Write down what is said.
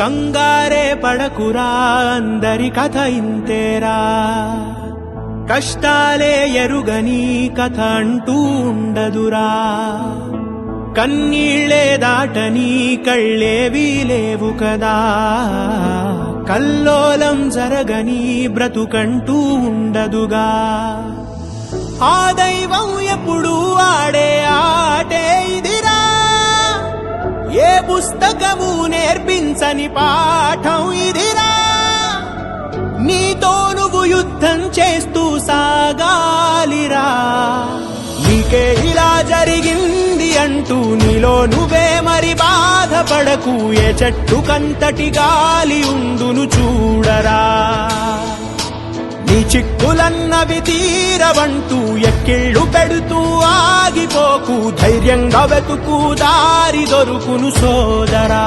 కంగారే పడకురా, అందరి కథ ఇంతేరా. కష్టాలే ఎరుగని కథ అంటూ ఉండదురా. కన్నీళ్లే దాటని కళ్ళేవీ లేవు కదా. కల్లోలం జరగని బ్రతుకంటూ ఉండదుగా. ఆ దైవం ఎప్పుడు ఆడే ఆటే ఇదిరా. ఏ పుస్తకము నేర్పించని పాఠం ఇదిరా. నీతో నువ్వు యుద్ధం చేస్తూ సాగాలిరా. నీకే ఇలా జరిగింది అంటూ నీలో నువ్వే మరి బాధపడకు. ఏ చెట్టు కంతటి గాలి ఉండును చూడరా. నీ చిక్కులన్నవి తీరవంటూ ఎక్కిళ్ళు పెడుతూ ఆగిపోకు. ధైర్యంగా వెతుకు, దారి దొరుకును సోదరా.